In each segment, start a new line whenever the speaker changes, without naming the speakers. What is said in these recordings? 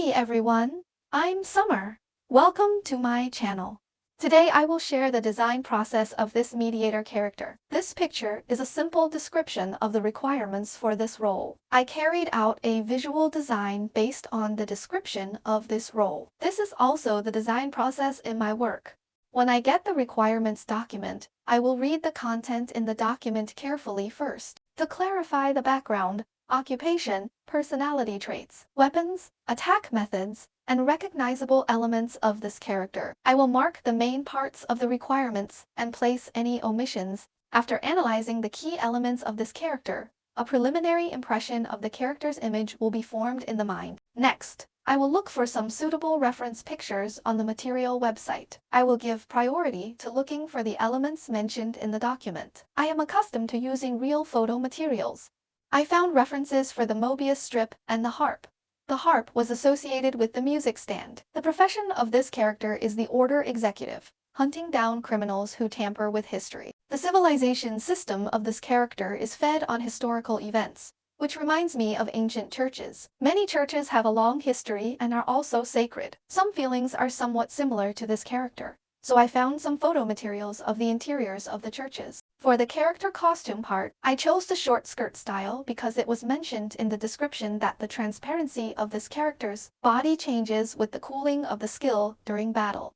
Hey everyone, I'm Summer. Welcome to my channel. Today I will share the design process of this mediator character. This picture is a simple description of the requirements for this role. I carried out a visual design based on the description of this role. This is also the design process in my work. When I get the requirements document, I will read the content in the document carefully first. To clarify the background, occupation, personality traits, weapons, attack methods, and recognizable elements of this character, I will mark the main parts of the requirements and place any omissions. After analyzing the key elements of this character, a preliminary impression of the character's image will be formed in the mind. Next, I will look for some suitable reference pictures on the material website. I will give priority to looking for the elements mentioned in the document. I am accustomed to using real photo materials. I found references for the Mobius strip and the harp. The harp was associated with the music stand. The profession of this character is the order executive, hunting down criminals who tamper with history. The civilization system of this character is fed on historical events, which reminds me of ancient churches. Many churches have a long history and are also sacred. Some feelings are somewhat similar to this character, so I found some photo materials of the interiors of the churches. For the character costume part, I chose the short skirt style because it was mentioned in the description that the transparency of this character's body changes with the cooling of the skill during battle.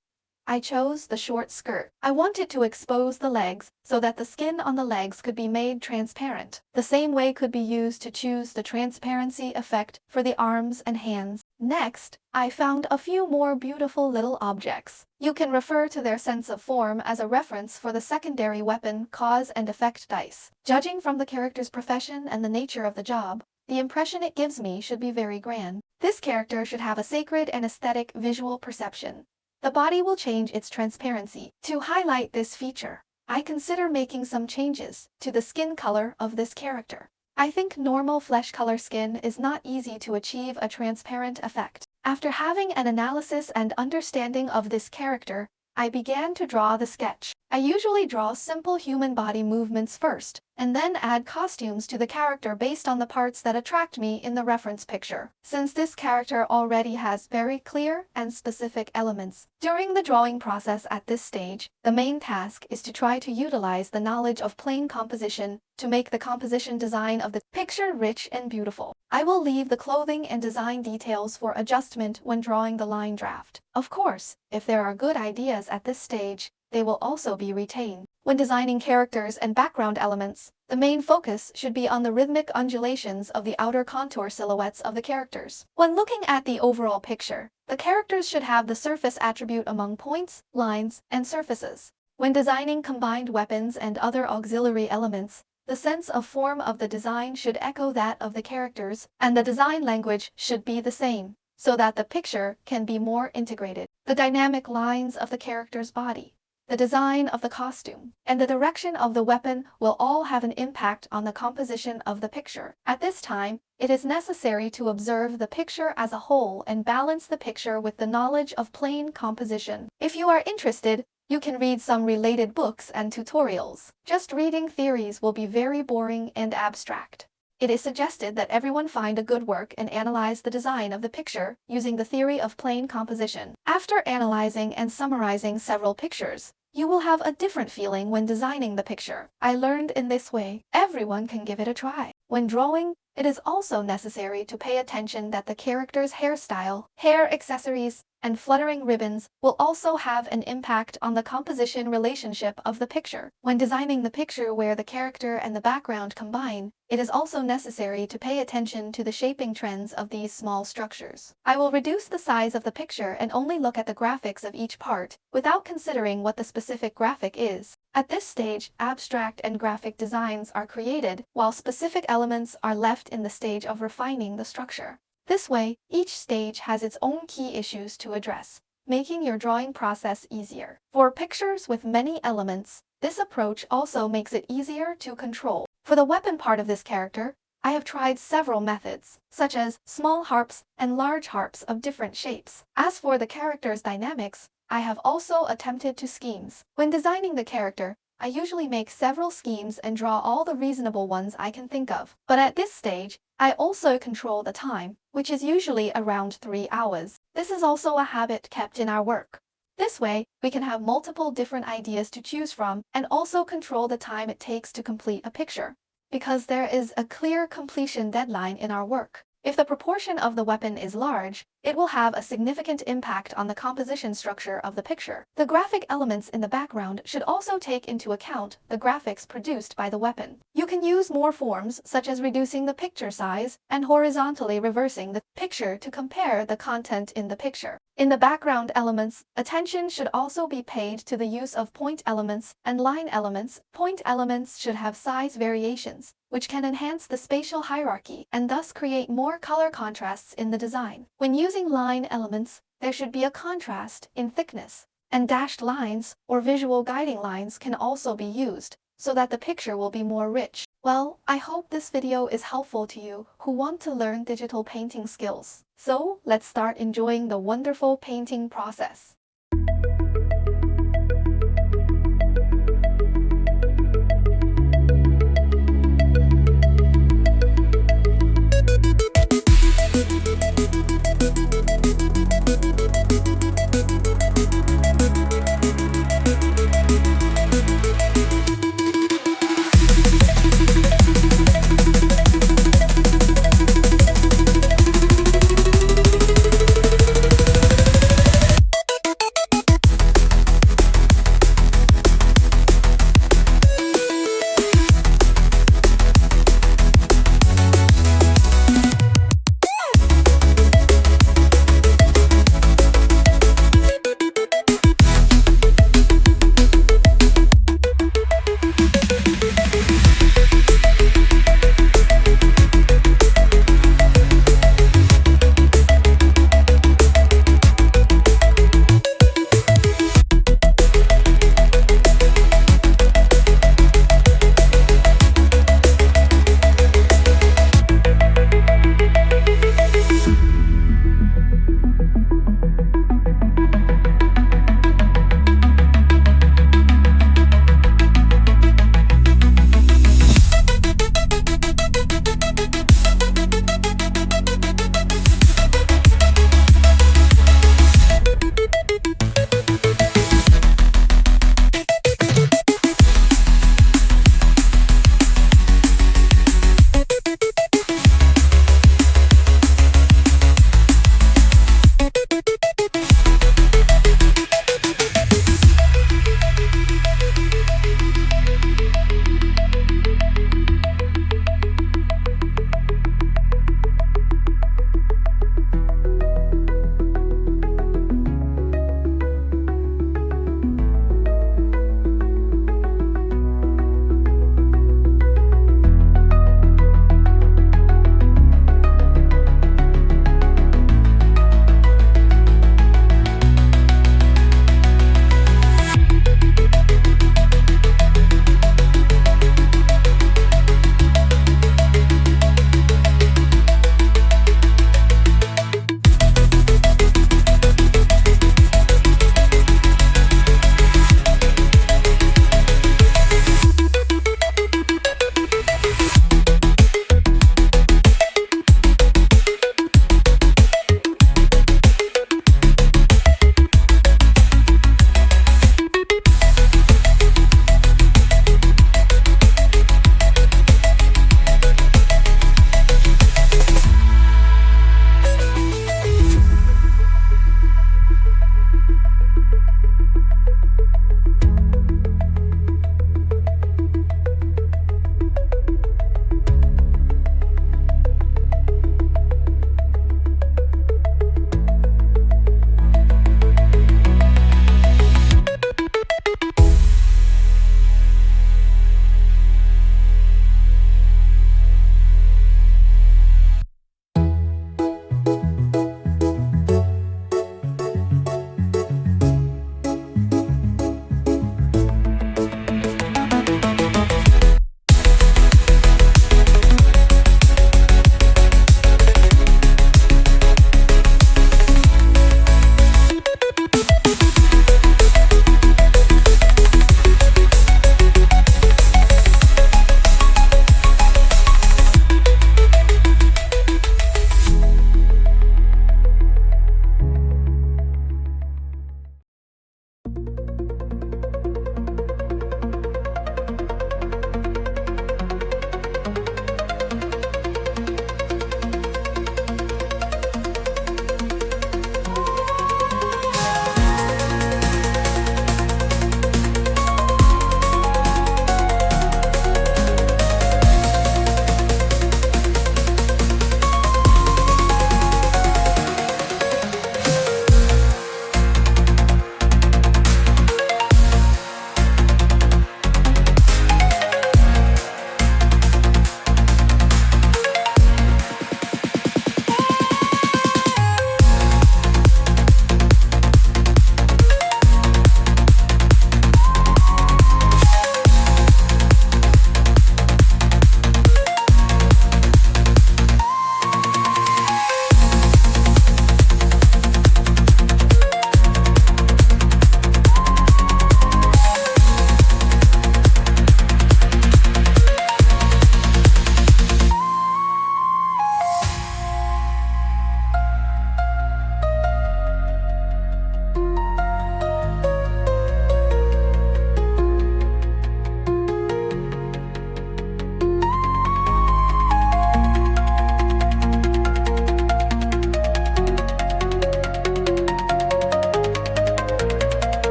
I chose the short skirt. I wanted to expose the legs so that the skin on the legs could be made transparent. The same way could be used to choose the transparency effect for the arms and hands. Next, I found a few more beautiful little objects. You can refer to their sense of form as a reference for the secondary weapon cause and effect dice. Judging from the character's profession and the nature of the job, the impression it gives me should be very grand. This character should have a sacred and aesthetic visual perception. The body will change its transparency. To highlight this feature, I consider making some changes to the skin color of this character. I think normal flesh color skin is not easy to achieve a transparent effect. After having an analysis and understanding of this character, I began to draw the sketch. I usually draw simple human body movements first, and then add costumes to the character based on the parts that attract me in the reference picture. Since this character already has very clear and specific elements, during the drawing process at this stage, the main task is to try to utilize the knowledge of plane composition to make the composition design of the picture rich and beautiful. I will leave the clothing and design details for adjustment when drawing the line draft. Of course, if there are good ideas at this stage, they will also be retained. When designing characters and background elements, the main focus should be on the rhythmic undulations of the outer contour silhouettes of the characters. When looking at the overall picture, the characters should have the surface attribute among points, lines, and surfaces. When designing combined weapons and other auxiliary elements, the sense of form of the design should echo that of the characters, and the design language should be the same, so that the picture can be more integrated. The dynamic lines of the character's body, the design of the costume, and the direction of the weapon will all have an impact on the composition of the picture. At this time, it is necessary to observe the picture as a whole and balance the picture with the knowledge of plane composition. If you are interested, you can read some related books and tutorials. Just reading theories will be very boring and abstract. It is suggested that everyone find a good work and analyze the design of the picture using the theory of plane composition. After analyzing and summarizing several pictures, you will have a different feeling when designing the picture. I learned in this way, everyone can give it a try. When drawing, it is also necessary to pay attention that the character's hairstyle, hair accessories, and fluttering ribbons will also have an impact on the composition relationship of the picture. When designing the picture where the character and the background combine, it is also necessary to pay attention to the shaping trends of these small structures. I will reduce the size of the picture and only look at the graphics of each part, without considering what the specific graphic is. At this stage, abstract and graphic designs are created, while specific elements are left in the stage of refining the structure. This way, each stage has its own key issues to address, making your drawing process easier. For pictures with many elements, this approach also makes it easier to control. For the weapon part of this character, I have tried several methods, such as small harps and large harps of different shapes. As for the character's dynamics, I have also attempted to schemes. When designing the character, I usually make several schemes and draw all the reasonable ones I can think of. But at this stage, I also control the time, which is usually around 3 hours. This is also a habit kept in our work. This way, we can have multiple different ideas to choose from and also control the time it takes to complete a picture. Because there is a clear completion deadline in our work. If the proportion of the weapon is large, it will have a significant impact on the composition structure of the picture. The graphic elements in the background should also take into account the graphics produced by the weapon. You can use more forms, such as reducing the picture size and horizontally reversing the picture to compare the content in the picture. In the background elements, attention should also be paid to the use of point elements and line elements. Point elements should have size variations, which can enhance the spatial hierarchy and thus create more color contrasts in the design. When using line elements, there should be a contrast in thickness, and dashed lines or visual guiding lines can also be used, so that the picture will be more rich. Well, I hope this video is helpful to you who want to learn digital painting skills. So, let's start enjoying the wonderful painting process.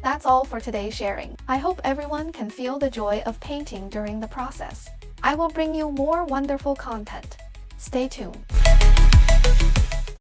That's all for today's sharing. I hope everyone can feel the joy of painting during the process. I will bring you more wonderful content. Stay tuned.